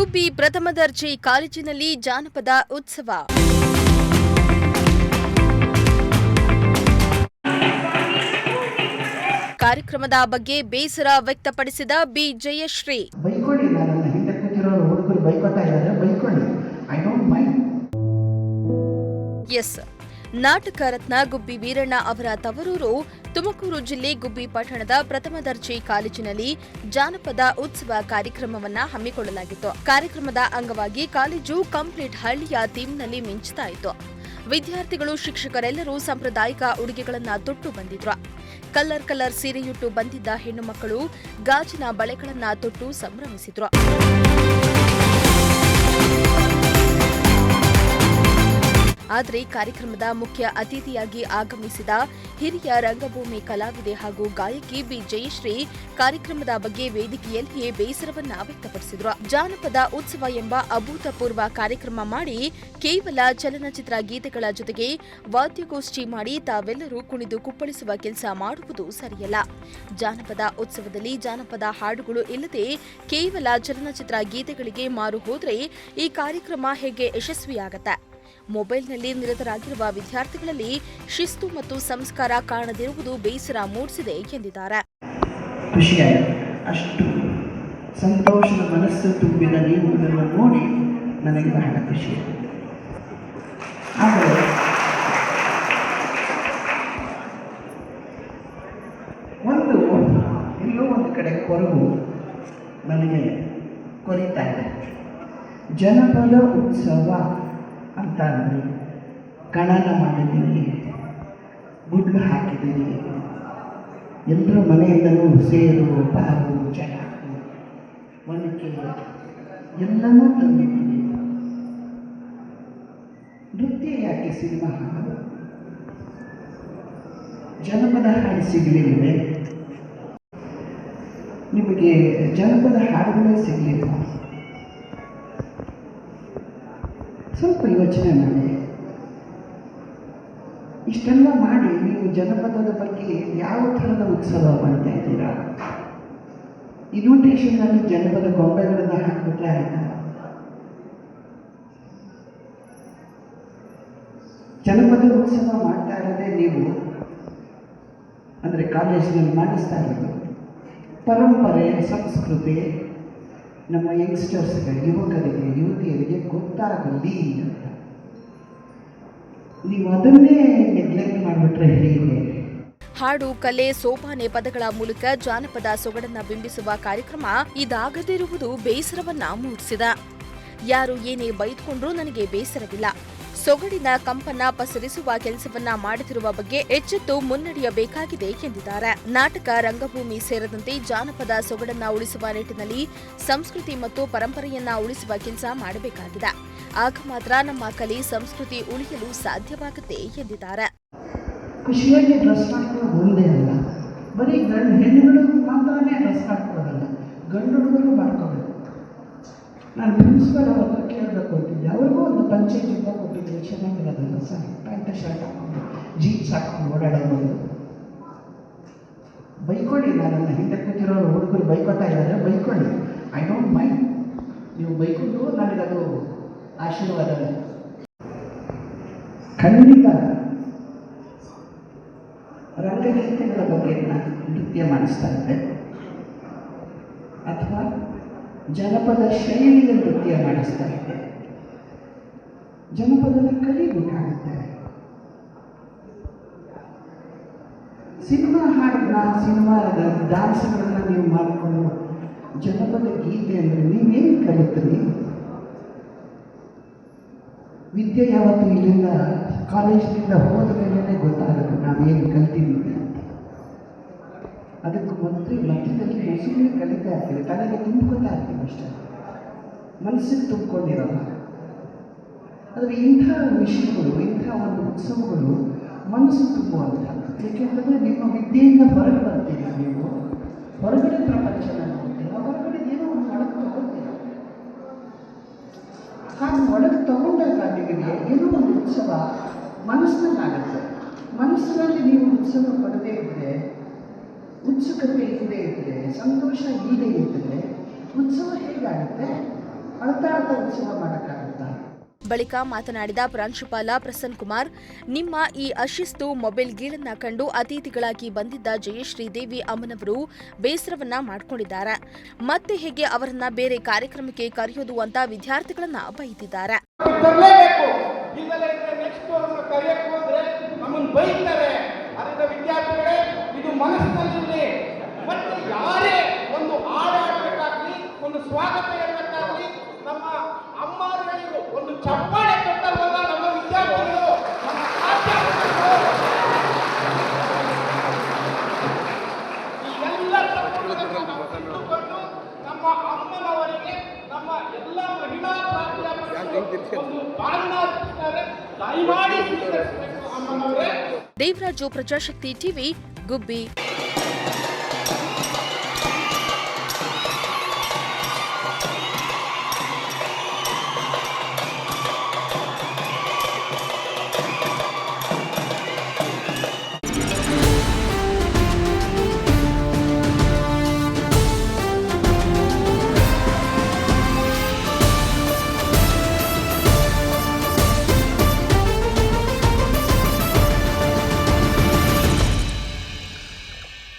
ಗುಬ್ಬಿ ಪ್ರಥಮ ದರ್ಜೆ ಕಾಲೇಜಿನಲ್ಲಿ ಜಾನಪದ ಉತ್ಸವ. ಕಾರ್ಯಕ್ರಮದ ಬಗ್ಗೆ ಬೇಸರ ವ್ಯಕ್ತಪಡಿಸಿದ ಬಿ ಜಯಶ್ರೀ. ಎಸ್, ನಾಟಕ ರತ್ನ ಗುಬ್ಬಿ ವೀರಣ್ಣ ಅವರ ತವರೂರು ತುಮಕೂರು ಜಿಲ್ಲೆ ಗುಬ್ಬಿ ಪಟ್ಟಣದ ಪ್ರಥಮ ದರ್ಜೆ ಕಾಲೇಜಿನಲ್ಲಿ ಜಾನಪದ ಉತ್ಸವ ಕಾರ್ಯಕ್ರಮವನ್ನ ಹಮ್ಮಿಕೊಳ್ಳಲಾಗಿತ್ತು. ಕಾರ್ಯಕ್ರಮದ ಅಂಗವಾಗಿ ಕಾಲೇಜು ಕಂಪ್ಲೀಟ್ ಹಳ್ಳಿಯ ಥೀಮ್ನಲ್ಲಿ ಮಿಂಚುತ್ತಾ ಇತ್ತು. ವಿದ್ಯಾರ್ಥಿಗಳು, ಶಿಕ್ಷಕರೆಲ್ಲರೂ ಸಾಂಪ್ರದಾಯಿಕ ಉಡುಗೆಗಳನ್ನು ತೊಟ್ಟು ಬಂದಿದ್ರು. ಕಲರ್ ಸೀರೆಯುಟ್ಟು ಬಂದಿದ್ದ ಹೆಣ್ಣು ಮಕ್ಕಳು ಗಾಜಿನ ಬಳೆಗಳನ್ನ ತೊಟ್ಟು ಸಂಭ್ರಮಿಸಿದ್ರು. ಆದರೆ ಕಾರ್ಯಕ್ರಮದ ಮುಖ್ಯ ಅತಿಥಿಯಾಗಿ ಆಗಮಿಸಿದ ಹಿರಿಯ ರಂಗಭೂಮಿ ಕಲಾವಿದೆ ಹಾಗೂ ಗಾಯಕಿ ಬಿ ಜಯಶ್ರೀ ಕಾರ್ಯಕ್ರಮದ ಬಗ್ಗೆ ವೇದಿಕೆಯಲ್ಲಿಯೇ ಬೇಸರವನ್ನ ವ್ಯಕ್ತಪಡಿಸಿದ್ರು. ಜಾನಪದ ಉತ್ಸವ ಎಂಬ ಅಭೂತಪೂರ್ವ ಕಾರ್ಯಕ್ರಮ ಮಾಡಿ ಕೇವಲ ಚಲನಚಿತ್ರ ಗೀತೆಗಳ ಜೊತೆಗೆ ವಾದ್ಯಗೋಷ್ಠಿ ಮಾಡಿ ತಾವೆಲ್ಲರೂ ಕುಣಿದು ಕುಪ್ಪಳಿಸುವ ಕೆಲಸ ಮಾಡುವುದು ಸರಿಯಲ್ಲ. ಜಾನಪದ ಉತ್ಸವದಲ್ಲಿ ಜಾನಪದ ಹಾಡುಗಳು ಇಲ್ಲದೆ ಕೇವಲ ಚಲನಚಿತ್ರ ಗೀತೆಗಳಿಗೆ ಮಾರು ಹೋದ್ರೆ ಈ ಕಾರ್ಯಕ್ರಮ ಹೇಗೆ ಯಶಸ್ವಿಯಾಗತ್ತೆ? ಮೊಬೈಲ್ನಲ್ಲಿ ನಿರತರಾಗಿರುವ ವಿದ್ಯಾರ್ಥಿಗಳಲ್ಲಿ ಶಿಸ್ತು ಮತ್ತು ಸಂಸ್ಕಾರ ಕಾಣದಿರುವುದು ಬೇಸರ ಮೂಡಿಸಿದೆ ಎಂದಿದ್ದಾರೆ. ಅಷ್ಟು ಸಂತೋಷದ ಮನಸ್ಸು ತುಂಬಿದ ನೀವು ಇದನ್ನು ನೋಡಿ ನನಗೆ ಬಹಳ ಖುಷಿ. ಆದರೆ ಎಲ್ಲೋ ಒಂದು ಕಡೆ ಕೊರಗು ನನಗೆ ಕೊರಿತಾ ಇದೆ. ಜನಪದ ಉತ್ಸವ ಅಂತ ಅಂದರೆ ಕಣನ ಮಾಡಿದ್ದೀರಿ, ಗುಡ್ಲು ಹಾಕಿದ್ದೀರಿ, ಎಲ್ಲರ ಮನೆಯಿಂದಲೂ ಸೇರು, ಪಾರು, ಚಟಾಕು, ಒನಕೆ ಎಲ್ಲನೂ ತಂದಿದ್ದೀರಿ. ನೃತ್ಯ ಯಾಕೆ ಸಿನಿಮಾ ಹಾಡು? ಜನಪದ ಹಾಡು ಸಿಗಲಿಲ್ಲವೇ? ನಿಮಗೆ ಜನಪದ ಹಾಡುಗಳೇ ಸಿಗಲಿಲ್ಲ? ಸ್ವಲ್ಪ ಯೋಚನೆ ಮಾಡಿ. ಇಷ್ಟೆಲ್ಲ ಮಾಡಿ ನೀವು ಜನಪದದ ಬಗ್ಗೆ ಯಾವ ಥರದ ಉತ್ಸವ ಮಾಡ್ತಾ ಇದ್ದೀರಾ? ಇನ್ವಿಟೇಷನ್ನಲ್ಲಿ ಜನಪದ ಗೊಂಬೆಗಳನ್ನು ಹಾಕಿಬಿಟ್ರೆ ಆಯ್ತಾ? ಜನಪದ ಉತ್ಸವ ಮಾಡ್ತಾ ಇರೋದೇ ನೀವು ಅಂದರೆ ಕಾಲೇಜಿನಲ್ಲಿ ಮಾಡಿಸ್ತಾ ಇರೋದು ಪರಂಪರೆ, ಸಂಸ್ಕೃತಿ ನಮ್ಮ ಯಂಗ್ಸ್ಟರ್ಸ್ಗೆ, ಯುವಕರಿಗೆ, ಯುವತಿಯರಿಗೆ ಗೊತ್ತಾಗಲಿ ಅಂತ. ನೀವು ಅದನ್ನೇ ನೆಗ್ಲೆಕ್ಟ್ ಮಾಡಿಬಿಟ್ರೆ ಹೇಗೆ? ಹಾಡು, ಕಲೆ, ಸೋಪಾನೆ ಪದಗಳ ಮೂಲಕ ಜಾನಪದ ಸೊಗಡನ್ನ ಬಿಂಬಿಸುವ ಕಾರ್ಯಕ್ರಮ ಇದಾಗದಿರುವುದು ಬೇಸರವನ್ನ ಮೂಡಿಸಿದ. ಯಾರು ಏನೇ ಬೈದುಕೊಂಡ್ರೂ ನನಗೆ ಬೇಸರವಿಲ್ಲ. ಸೊಗಡಿನ ಕಂಪನ್ನ ಪಸರಿಸುವ ಕೆಲಸವನ್ನ ಮಾಡುತ್ತಿರುವ ಬಗ್ಗೆ ಎಚ್ಚೆತ್ತು ಮುನ್ನಡೆಯಬೇಕಾಗಿದೆ ಎಂದಿದ್ದಾರೆ. ನಾಟಕ, ರಂಗಭೂಮಿ ಸೇರಿದಂತೆ ಜಾನಪದ ಸೊಗಡನ್ನ ಉಳಿಸುವ ನಿಟ್ಟಿನಲ್ಲಿ ಸಂಸ್ಕೃತಿ ಮತ್ತು ಪರಂಪರೆಯನ್ನ ಉಳಿಸುವ ಕೆಲಸ ಮಾಡಬೇಕಾಗಿದೆ. ಆಗ ಮಾತ್ರ ನಮ್ಮ ಕಲೆ, ಸಂಸ್ಕೃತಿ ಉಳಿಯಲು ಸಾಧ್ಯವಾಗುತ್ತೆ ಎಂದಿದ್ದಾರೆ. ಖುಷಿಯಾಗಿ ಡ್ರೆಸ್ ಹಾಕೋದು ಒಂದೇ ಅಲ್ಲ, ಬರೀ ಹೆಣ್ಣುಗಳು ಮಾತ್ರನೇ ಡ್ರೆಸ್ ಹಾಕೋದಲ್ಲ, ಗಂಡು ಹುಡುಗರು ಮಾಡ್ಕೋಬೇಕು. ನಾನು ಪ್ರಿನ್ಸಿಪಲ್ ಅವ್ರ ಹತ್ರ ಕೇಳಬೇಕು ಅಂತಿದ್ದೆ. ಅವ್ರಿಗೂ ಒಂದು ಪಂಚೆ ಜಿಬ್ಬ ಕೊಟ್ಟಿದ್ದೆ, ಚೆನ್ನಾಗಿರೋದಲ್ಲ ಸರ್, ಪ್ಯಾಂಟ್ ಶರ್ಟ್ ಹಾಕೊಂಡು ಜೀನ್ಸ್ ಹಾಕೊಂಡು ಓಡಾಡೋದು. ಬೈಕೊಳ್ಳಿ, ನನ್ನ ಹಿಂದೆ ಕೂತಿರೋರು ಹುಡುಗರು ಬೈಕೋತಾ ಇದ್ದಾರೆ, ಬೈಕೊಳ್ಳಿ, ಐ ಡೋಂಟ್ ಮೈಂಡ್. ನೀವು ಬೈಕೊಂಡು ನನಗದು ಆಶೀರ್ವಾದವೇ. ಖಂಡಿತ ರಂಗಗೀತೆಗಳ ಬಗ್ಗೆ ನೃತ್ಯ ಮಾಡಿಸ್ತಾ ಇದ್ದೆ ಅಥವಾ ಜನಪದ ಶೈಲಿಯ ನೃತ್ಯ ಮಾಡಿಸ್ತಾ ಇದ್ದೆ. ಜನಪದದ ಕಲಿಬೇಕಾಗುತ್ತೆ. ಸಿನಿಮಾ ಹಾಡನ್ನ, ಸಿನಿಮಾದ ಡ್ಯಾನ್ಸ್ಗಳನ್ನ ನೀವು ಮಾಡಿಕೊಂಡು ಜನಪದ ಗೀತೆ ಅಂದರೆ ನೀವೇನು ಕಲಿತೀರಿ? ವಿದ್ಯೆ ಯಾವತ್ತು ಇಲ್ಲಿಂದ ಕಾಲೇಜಿನಿಂದ ಹೋದ ಮೇಲೇ ಗೊತ್ತಾಗುತ್ತೆ ನಾವೇನು ಕಲ್ತಿದ್ದೀವಿ ಅಂತ. ಅದಕ್ಕೆ ಮಧ್ಯದಲ್ಲಿ ಮನಸ್ಸಿಗೆ ಕಲಿತಾ ಇರ್ತೀವಿ, ತಲೆಗೆ ತುಂಬ್ಕೊತಾ ಇರ್ತೀವಿ ಅಷ್ಟೇ, ಮನಸ್ಸಿಗೆ ತುಂಬಿಕೊಂಡಿರೋಲ್ಲ. ಆದರೆ ಇಂಥ ವಿಷಯಗಳು, ಇಂಥ ಒಂದು ಉತ್ಸವಗಳು ಮನಸ್ಸು ತುಂಬುವಂಥದ್ದು. ಏಕೆಂತಂದರೆ ನಿಮ್ಮ ವಿದ್ಯೆಯಿಂದ ಹೊರಗೆ ಬರ್ತೀರಿ, ನೀವು ಹೊರಗಡೆ ಪ್ರಪಂಚನ ನೋಡ್ತೀರ, ಹೊರಗಡೆ ಏನೋ ಒಂದು ಒಳಗೆ ತಗೋತೀರ. ಹಾಗೆ ಒಳಗೆ ತಗೊಂಡಾಗ ನಿಮಗೆ ಏನೋ ಒಂದು ಉತ್ಸವ ಮನಸ್ಸಿನಲ್ಲಾಗುತ್ತೆ. ಮನಸ್ಸಿನಲ್ಲಿ ನೀವು ಉತ್ಸವ ಪಡದೇ ಇದ್ದರೆ, ಉತ್ಸುಕತೆ ಇಲ್ಲದೆ ಇದ್ದರೆ, ಸಂತೋಷ ಇಲ್ಲದೆ ಇದ್ದರೆ ಉತ್ಸವ ಹೇಗಾಗುತ್ತೆ? ಅಳ್ತಾ ಉತ್ಸವ ಮಾಡೋಕ್ಕಾಗುತ್ತಾ? ಬಳಿಕ ಮಾತನಾಡಿದ ಪ್ರಾಂಶುಪಾಲ ಪ್ರಸನ್ನ ಕುಮಾರ್, ನಿಮ್ಮ ಈ ಅಶಿಸ್ತು ಮೊಬೈಲ್ ಗೀಳನ್ನ ಕಂಡು ಅತಿಥಿಗಳಾಗಿ ಬಂದಿದ್ದ ಜಯಶ್ರೀ ದೇವಿ ಅಮ್ಮನವರು ಬೇಸರವನ್ನ ಮಾಡಿಕೊಂಡಿದ್ದಾರೆ. ಮತ್ತೆ ಹೇಗೆ ಅವರನ್ನ ಬೇರೆ ಕಾರ್ಯಕ್ರಮಕ್ಕೆ ಕರೆಯೋದು ಅಂತ ವಿದ್ಯಾರ್ಥಿಗಳನ್ನ ಬೈದಿದ್ದಾರೆ. ಸ್ವಾಗತ ಇರಬೇಕಾಗಲಿ, ನಮ್ಮ ಅಮ್ಮರಿಗೆ ಒಂದು ಚಪ್ಪಾಳೆ ಕೊಟ್ಟಲ್ವಲ್ಲ ನಮ್ಮ ವಿದ್ಯಾರ್ಥಿಗಳು, ನಮ್ಮ ಎಲ್ಲ ತಪ್ಪುಗಳನ್ನು ನಮ್ಮ ಅಮ್ಮನವರಿಗೆ ನಮ್ಮ ಎಲ್ಲ ಮಹಿಳಾ ಪ್ರಾಧ್ಯಾಪಕರು ಒಂದು ಪಾಲನಾರ್ಪಿಸುತ್ತಾರೆ. ದಯಮಾಡಿ ಸ್ವೀಕರಿಸಬೇಕು ಅಮ್ಮನವರೇ. ದೇವರಾಜು, ಪ್ರಜಾಶಕ್ತಿ ಟಿವಿ, ಗುಬ್ಬಿ.